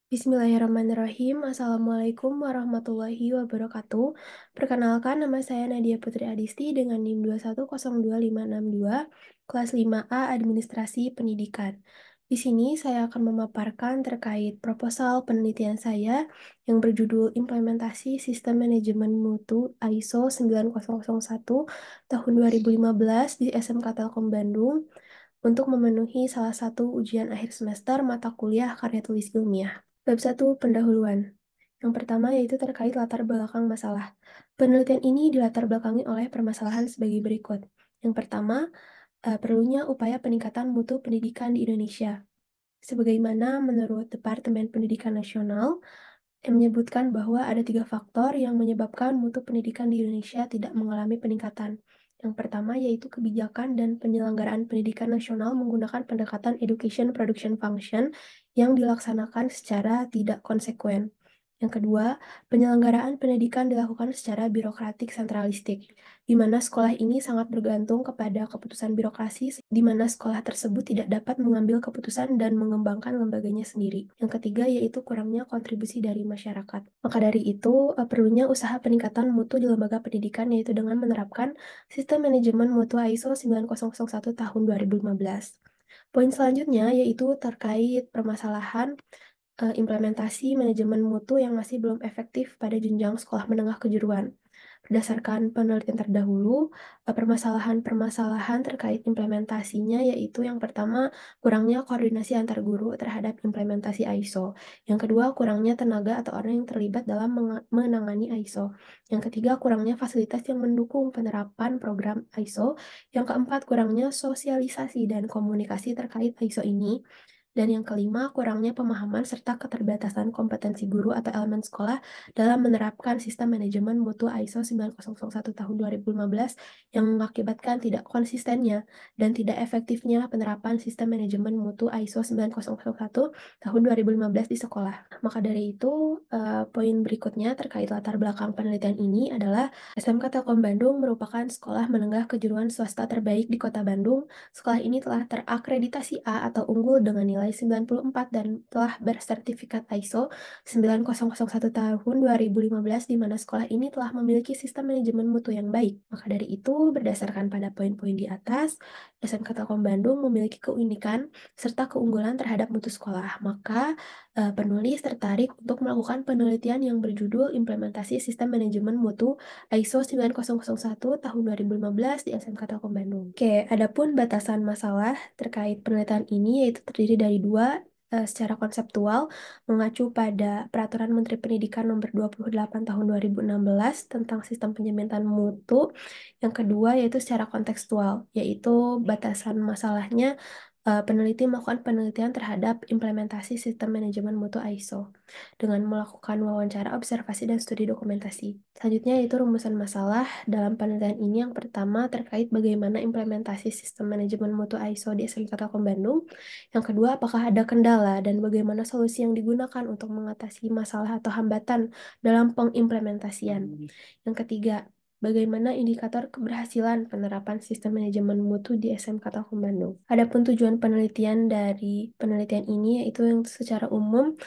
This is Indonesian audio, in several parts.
Bismillahirrahmanirrahim. Assalamualaikum warahmatullahi wabarakatuh. Perkenalkan, nama saya Nadia Putri Adisti dengan NIM 2102562, kelas 5A Administrasi Pendidikan. Di sini saya akan memaparkan terkait proposal penelitian saya yang berjudul Implementasi Sistem Manajemen Mutu ISO 9001 tahun 2015 di SMK Telkom Bandung untuk memenuhi salah satu ujian akhir semester mata kuliah karya tulis ilmiah. Bab 1 pendahuluan. Yang pertama yaitu terkait latar belakang masalah. Penelitian ini dilatar belakangi oleh permasalahan sebagai berikut. Yang pertama, perlunya upaya peningkatan mutu pendidikan di Indonesia. Sebagaimana menurut Departemen Pendidikan Nasional, yang menyebutkan bahwa ada 3 faktor yang menyebabkan mutu pendidikan di Indonesia tidak mengalami peningkatan. Yang pertama yaitu kebijakan dan penyelenggaraan pendidikan nasional menggunakan pendekatan Education Production Function yang dilaksanakan secara tidak konsekuen. Yang kedua, penyelenggaraan pendidikan dilakukan secara birokratik sentralistik, di mana sekolah ini sangat bergantung kepada keputusan birokrasi, di mana sekolah tersebut tidak dapat mengambil keputusan dan mengembangkan lembaganya sendiri. Yang ketiga yaitu kurangnya kontribusi dari masyarakat. Maka dari itu, perlunya usaha peningkatan mutu di lembaga pendidikan yaitu dengan menerapkan sistem manajemen mutu ISO 9001 tahun 2015. Poin selanjutnya yaitu terkait permasalahan implementasi manajemen mutu yang masih belum efektif pada jenjang sekolah menengah kejuruan. Berdasarkan penelitian terdahulu, permasalahan-permasalahan terkait implementasinya yaitu yang pertama, kurangnya koordinasi antar guru terhadap implementasi ISO. Yang kedua, kurangnya tenaga atau orang yang terlibat dalam menangani ISO. Yang ketiga, kurangnya fasilitas yang mendukung penerapan program ISO. Yang keempat, kurangnya sosialisasi dan komunikasi terkait ISO ini. Dan yang kelima, kurangnya pemahaman serta keterbatasan kompetensi guru atau elemen sekolah dalam menerapkan sistem manajemen mutu ISO 9001 tahun 2015 yang mengakibatkan tidak konsistennya dan tidak efektifnya penerapan sistem manajemen mutu ISO 9001 tahun 2015 di sekolah. Maka dari itu, poin berikutnya terkait latar belakang penelitian ini adalah SMK Telkom Bandung merupakan sekolah menengah kejuruan swasta terbaik di Kota Bandung. Sekolah ini telah terakreditasi A atau unggul dengan nilai 94 dan telah bersertifikat ISO 9001 tahun 2015 di mana sekolah ini telah memiliki sistem manajemen mutu yang baik. Maka dari itu, berdasarkan pada poin-poin di atas, SMK Telkom Bandung memiliki keunikan serta keunggulan terhadap mutu sekolah. Maka penulis tertarik untuk melakukan penelitian yang berjudul Implementasi Sistem Manajemen Mutu ISO 9001 tahun 2015 di SMK Telkom Bandung. Oke, adapun batasan masalah terkait penelitian ini yaitu terdiri dari dua, secara konseptual mengacu pada Peraturan Menteri Pendidikan Nomor 28 Tahun 2016 tentang Sistem Penjaminan Mutu. Yang kedua yaitu secara kontekstual, yaitu batasan masalahnya peneliti melakukan penelitian terhadap implementasi sistem manajemen mutu ISO dengan melakukan wawancara, observasi, dan studi dokumentasi. Selanjutnya yaitu rumusan masalah dalam penelitian ini. Yang pertama terkait bagaimana implementasi sistem manajemen mutu ISO di SMK Telkom Bandung. Yang kedua, apakah ada kendala dan bagaimana solusi yang digunakan untuk mengatasi masalah atau hambatan dalam pengimplementasian. Yang ketiga, bagaimana indikator keberhasilan penerapan sistem manajemen mutu di SMK Telkom Bandung. Adapun tujuan penelitian dari penelitian ini yaitu yang secara umum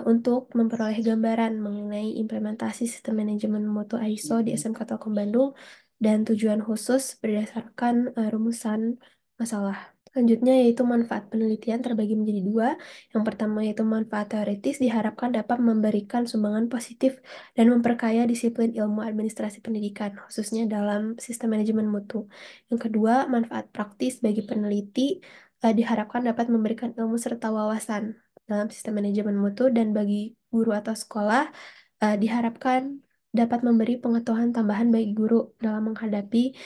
untuk memperoleh gambaran mengenai implementasi sistem manajemen mutu ISO di SMK Telkom Bandung dan tujuan khusus berdasarkan rumusan masalah. Selanjutnya yaitu manfaat penelitian terbagi menjadi dua. Yang pertama yaitu manfaat teoritis diharapkan dapat memberikan sumbangan positif dan memperkaya disiplin ilmu administrasi pendidikan, khususnya dalam sistem manajemen mutu. Yang kedua, manfaat praktis bagi peneliti diharapkan dapat memberikan ilmu serta wawasan dalam sistem manajemen mutu dan bagi guru atau sekolah diharapkan dapat memberi pengetahuan tambahan bagi guru dalam menghadapi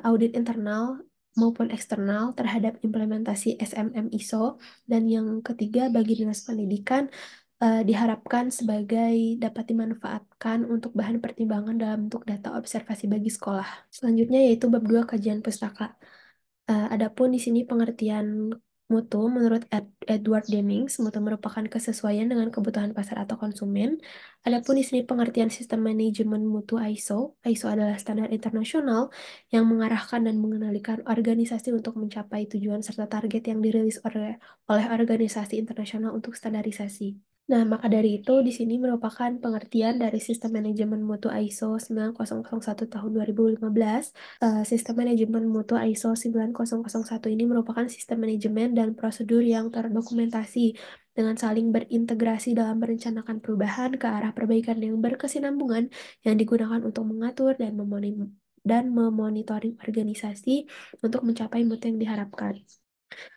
audit internal maupun eksternal terhadap implementasi SMM ISO. Dan yang ketiga, bagi dinas pendidikan diharapkan sebagai dapat dimanfaatkan untuk bahan pertimbangan dalam bentuk data observasi bagi sekolah. Selanjutnya yaitu bab 2 kajian pustaka. Adapun di sini pengertian mutu menurut Edward Demings, mutu merupakan kesesuaian dengan kebutuhan pasar atau konsumen. Adapun di sini pengertian sistem manajemen mutu ISO. ISO adalah standar internasional yang mengarahkan dan mengendalikan organisasi untuk mencapai tujuan serta target yang dirilis oleh organisasi internasional untuk standarisasi. Nah, maka dari itu, di sini merupakan pengertian dari sistem manajemen mutu ISO 9001 tahun 2015. Sistem manajemen mutu ISO 9001 ini merupakan sistem manajemen dan prosedur yang terdokumentasi dengan saling berintegrasi dalam merencanakan perubahan ke arah perbaikan yang berkesinambungan yang digunakan untuk mengatur dan memonitoring organisasi untuk mencapai mutu yang diharapkan.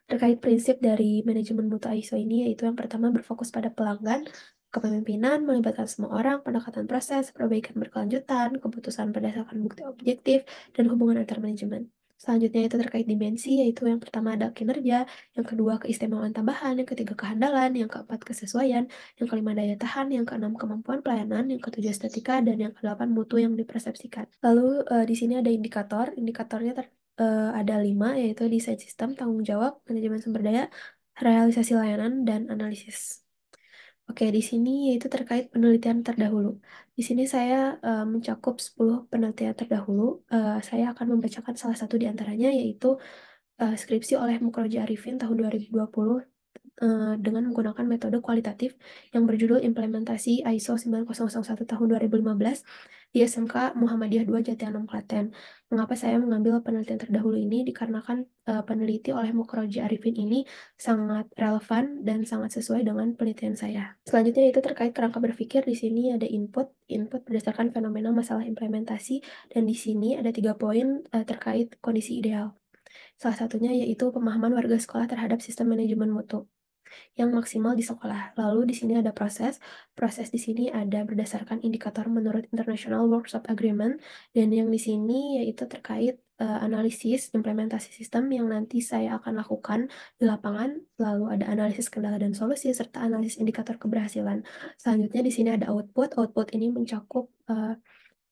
Terkait prinsip dari manajemen mutu ISO ini, yaitu yang pertama berfokus pada pelanggan, kepemimpinan, melibatkan semua orang, pendekatan proses, perbaikan berkelanjutan, keputusan berdasarkan bukti objektif, dan hubungan antar manajemen. Selanjutnya itu terkait dimensi, yaitu yang pertama ada kinerja, yang kedua keistimewaan tambahan, yang ketiga kehandalan, yang keempat kesesuaian, yang kelima daya tahan, yang keenam kemampuan pelayanan, yang ketujuh estetika, dan yang kedelapan mutu yang dipersepsikan. Lalu di sini ada indikatornya ada 5, yaitu desain sistem, tanggung jawab, manajemen sumber daya, realisasi layanan, dan analisis. Oke, di sini yaitu terkait penelitian terdahulu. Di sini saya mencakup 10 penelitian terdahulu. Saya akan membacakan salah satu di antaranya, yaitu skripsi oleh Mukroji Arifin tahun 2020 dengan menggunakan metode kualitatif yang berjudul Implementasi ISO 9001 tahun 2015 di SMK Muhammadiyah II Jatianom Klaten. Mengapa saya mengambil penelitian terdahulu ini? Dikarenakan peneliti oleh Mukroji Arifin ini sangat relevan dan sangat sesuai dengan penelitian saya. Selanjutnya itu terkait kerangka berpikir. Di sini ada input berdasarkan fenomena masalah implementasi, dan di sini ada 3 poin terkait kondisi ideal. Salah satunya yaitu pemahaman warga sekolah terhadap sistem manajemen mutu yang maksimal di sekolah. Lalu di sini ada proses. Proses di sini ada berdasarkan indikator menurut International Workshop Agreement, dan yang di sini yaitu terkait analisis implementasi sistem yang nanti saya akan lakukan di lapangan. Lalu ada analisis kendala dan solusi serta analisis indikator keberhasilan. Selanjutnya di sini ada output. Output ini mencakup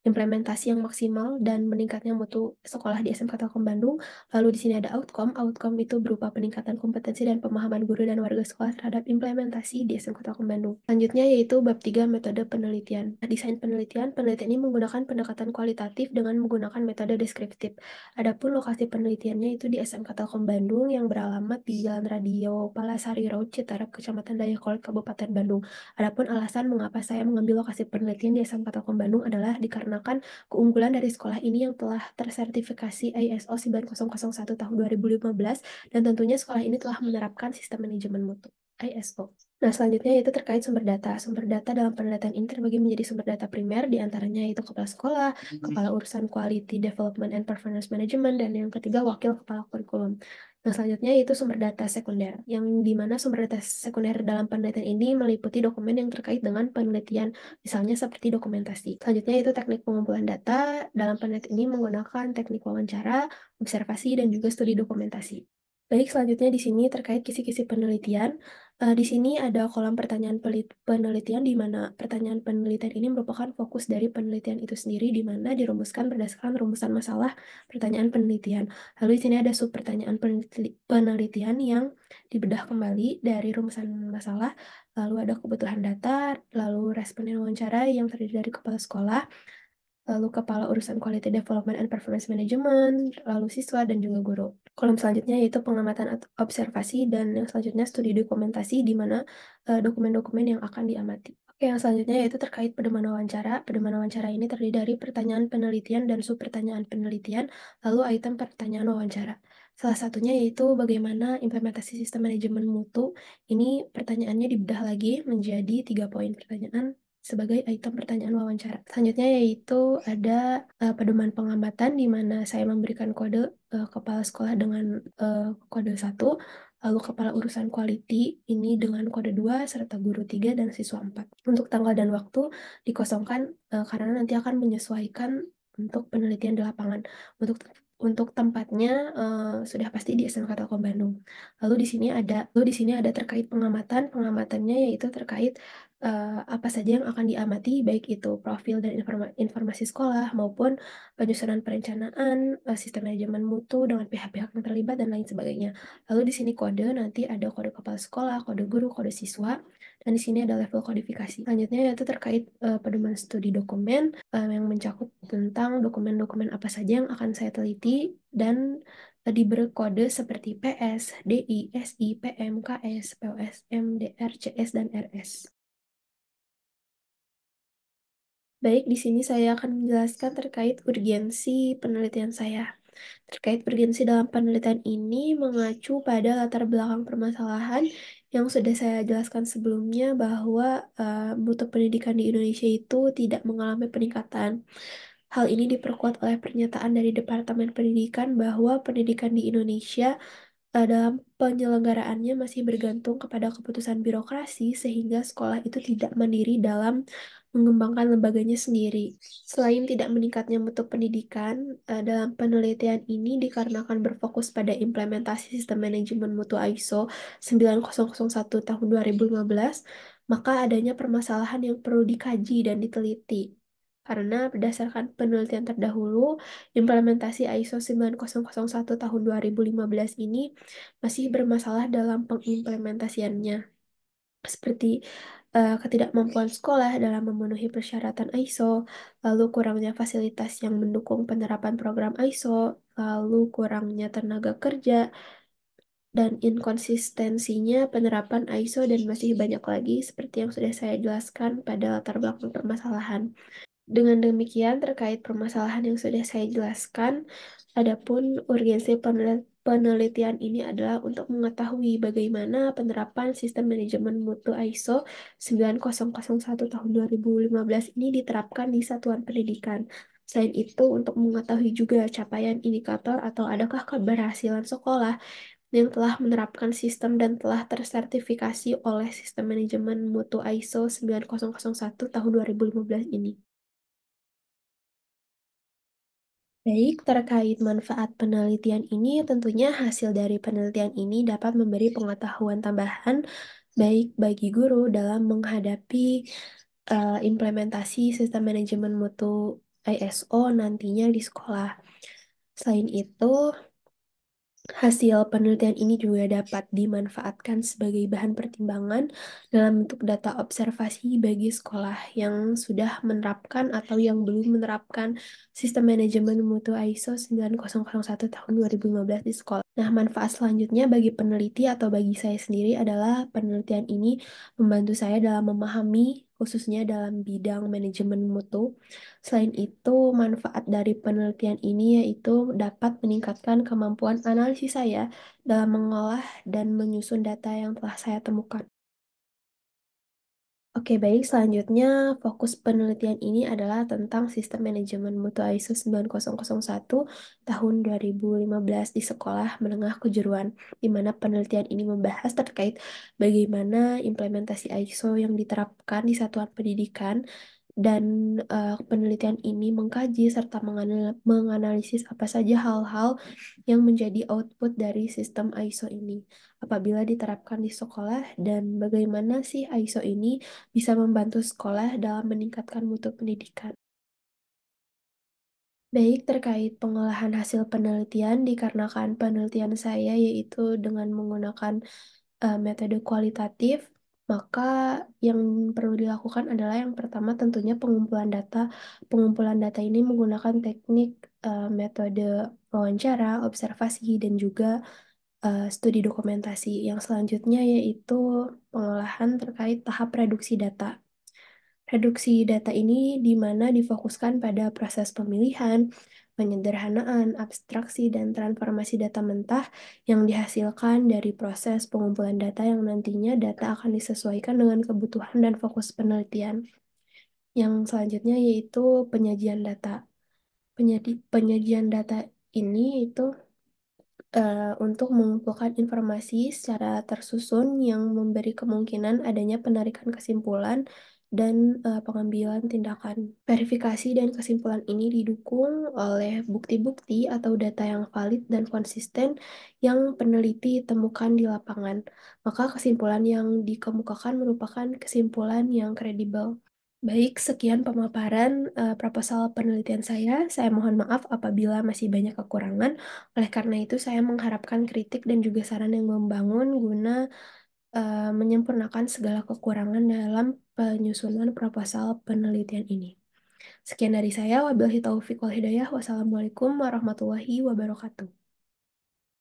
implementasi yang maksimal dan meningkatnya mutu sekolah di SMK Telkom Bandung. Lalu di sini ada outcome. Outcome itu berupa peningkatan kompetensi dan pemahaman guru dan warga sekolah terhadap implementasi di SMK Telkom Bandung. Selanjutnya yaitu bab 3 metode penelitian. Desain penelitian. Penelitian ini menggunakan pendekatan kualitatif dengan menggunakan metode deskriptif. Adapun lokasi penelitiannya itu di SMK Telkom Bandung yang beralamat di Jalan Radio Palasari Road, Citarap, Kecamatan Dayakolot, Kabupaten Bandung. Adapun alasan mengapa saya mengambil lokasi penelitian di SMK Telkom Bandung adalah dikarenakan keunggulan dari sekolah ini yang telah tersertifikasi ISO 9001 tahun 2015, dan tentunya sekolah ini telah menerapkan sistem manajemen mutu ISO. Nah, selanjutnya yaitu terkait sumber data. Sumber data dalam penelitian ini terbagi menjadi sumber data primer, diantaranya yaitu kepala sekolah, kepala urusan Quality Development and Performance Management, dan yang ketiga wakil kepala kurikulum. Nah, selanjutnya yaitu sumber data sekunder, yang dimana sumber data sekunder dalam penelitian ini meliputi dokumen yang terkait dengan penelitian, misalnya seperti dokumentasi. Selanjutnya yaitu teknik pengumpulan data. Dalam penelitian ini menggunakan teknik wawancara, observasi, dan juga studi dokumentasi. Baik, selanjutnya di sini terkait kisi-kisi penelitian. Di sini ada kolom pertanyaan penelitian, di mana pertanyaan penelitian ini merupakan fokus dari penelitian itu sendiri, di mana dirumuskan berdasarkan rumusan masalah pertanyaan penelitian. Lalu di sini ada sub pertanyaan penelitian yang dibedah kembali dari rumusan masalah, lalu ada kebutuhan data, lalu responden wawancara yang terdiri dari kepala sekolah, lalu kepala urusan Quality Development and Performance Management, lalu siswa, dan juga guru. Kolom selanjutnya yaitu pengamatan atau observasi, dan yang selanjutnya studi dokumentasi, di mana dokumen-dokumen yang akan diamati. Oke, yang selanjutnya yaitu terkait pedoman wawancara. Pedoman wawancara ini terdiri dari pertanyaan penelitian dan sub-pertanyaan penelitian, lalu item pertanyaan wawancara. Salah satunya yaitu bagaimana implementasi sistem manajemen mutu. Ini pertanyaannya dibedah lagi menjadi 3 poin pertanyaan sebagai item pertanyaan wawancara. Selanjutnya yaitu ada pedoman pengamatan, di mana saya memberikan kode kepala sekolah dengan kode 1, lalu kepala urusan quality ini dengan kode 2, serta guru 3 dan siswa 4. Untuk tanggal dan waktu dikosongkan karena nanti akan menyesuaikan untuk penelitian di lapangan. Untuk tempatnya sudah pasti di SMK Telkom Bandung. Lalu di sini ada terkait pengamatan. Pengamatannya yaitu terkait apa saja yang akan diamati, baik itu profil dan informasi sekolah maupun penyusunan perencanaan, sistem manajemen mutu dengan pihak-pihak yang terlibat dan lain sebagainya. Lalu di sini kode, nanti ada kode kepala sekolah, kode guru, kode siswa, dan di sini ada level kodifikasi. Selanjutnya yaitu terkait pedoman studi dokumen yang mencakup tentang dokumen-dokumen apa saja yang akan saya teliti dan diberi kode seperti PS, DI, SI, PM, KS, POSM, DR, CS, dan RS. Baik, di sini saya akan menjelaskan terkait urgensi penelitian saya. Terkait urgensi dalam penelitian ini mengacu pada latar belakang permasalahan yang sudah saya jelaskan sebelumnya bahwa mutu pendidikan di Indonesia itu tidak mengalami peningkatan. Hal ini diperkuat oleh pernyataan dari Departemen Pendidikan bahwa pendidikan di Indonesia dalam penyelenggaraannya masih bergantung kepada keputusan birokrasi sehingga sekolah itu tidak mandiri dalam mengembangkan lembaganya sendiri. Selain tidak meningkatnya mutu pendidikan, dalam penelitian ini dikarenakan berfokus pada implementasi sistem manajemen mutu ISO 9001 tahun 2015, maka adanya permasalahan yang perlu dikaji dan diteliti. Karena berdasarkan penelitian terdahulu, implementasi ISO 9001 tahun 2015 ini masih bermasalah dalam pengimplementasiannya, seperti ketidakmampuan sekolah dalam memenuhi persyaratan ISO, lalu kurangnya fasilitas yang mendukung penerapan program ISO, lalu kurangnya tenaga kerja, dan inkonsistensinya penerapan ISO, dan masih banyak lagi seperti yang sudah saya jelaskan pada latar belakang permasalahan. Dengan demikian, terkait permasalahan yang sudah saya jelaskan, adapun urgensi penelitian ini adalah untuk mengetahui bagaimana penerapan sistem manajemen mutu ISO 9001 tahun 2015 ini diterapkan di satuan pendidikan. Selain itu, untuk mengetahui juga capaian indikator atau adakah keberhasilan sekolah yang telah menerapkan sistem dan telah tersertifikasi oleh sistem manajemen mutu ISO 9001 tahun 2015 ini. Baik, terkait manfaat penelitian ini, tentunya hasil dari penelitian ini dapat memberi pengetahuan tambahan baik bagi guru dalam menghadapi implementasi sistem manajemen mutu ISO nantinya di sekolah. Selain itu, hasil penelitian ini juga dapat dimanfaatkan sebagai bahan pertimbangan dalam bentuk data observasi bagi sekolah yang sudah menerapkan atau yang belum menerapkan sistem manajemen mutu ISO 9001 tahun 2015 di sekolah. Nah, manfaat selanjutnya bagi peneliti atau bagi saya sendiri adalah penelitian ini membantu saya dalam memahami khususnya dalam bidang manajemen mutu. Selain itu, manfaat dari penelitian ini yaitu dapat meningkatkan kemampuan analisis saya dalam mengolah dan menyusun data yang telah saya temukan. Oke, baik. Selanjutnya, fokus penelitian ini adalah tentang sistem manajemen mutu ISO 9001 tahun 2015 di sekolah menengah kejuruan, di mana penelitian ini membahas terkait bagaimana implementasi ISO yang diterapkan di satuan pendidikan dan penelitian ini mengkaji serta menganalisis apa saja hal-hal yang menjadi output dari sistem ISO ini apabila diterapkan di sekolah dan bagaimana sih ISO ini bisa membantu sekolah dalam meningkatkan mutu pendidikan. Baik, terkait pengolahan hasil penelitian dikarenakan penelitian saya yaitu dengan menggunakan metode kualitatif, maka yang perlu dilakukan adalah yang pertama tentunya pengumpulan data. Pengumpulan data ini menggunakan teknik metode wawancara, observasi, dan juga studi dokumentasi. Yang selanjutnya yaitu pengolahan terkait tahap reduksi data. Reduksi data ini di mana difokuskan pada proses pemilihan, penyederhanaan, abstraksi, dan transformasi data mentah yang dihasilkan dari proses pengumpulan data yang nantinya data akan disesuaikan dengan kebutuhan dan fokus penelitian. Yang selanjutnya yaitu penyajian data. Penyajian data ini itu untuk mengumpulkan informasi secara tersusun yang memberi kemungkinan adanya penarikan kesimpulan dan pengambilan tindakan. Verifikasi dan kesimpulan ini didukung oleh bukti-bukti atau data yang valid dan konsisten yang peneliti temukan di lapangan. Maka kesimpulan yang dikemukakan merupakan kesimpulan yang kredibel. Baik, sekian pemaparan proposal penelitian saya. Saya mohon maaf apabila masih banyak kekurangan. Oleh karena itu, saya mengharapkan kritik dan juga saran yang membangun guna menyempurnakan segala kekurangan dalam penyusunan proposal penelitian ini. Sekian dari saya, wabillahi taufiq wal hidayah. Wassalamualaikum warahmatullahi wabarakatuh.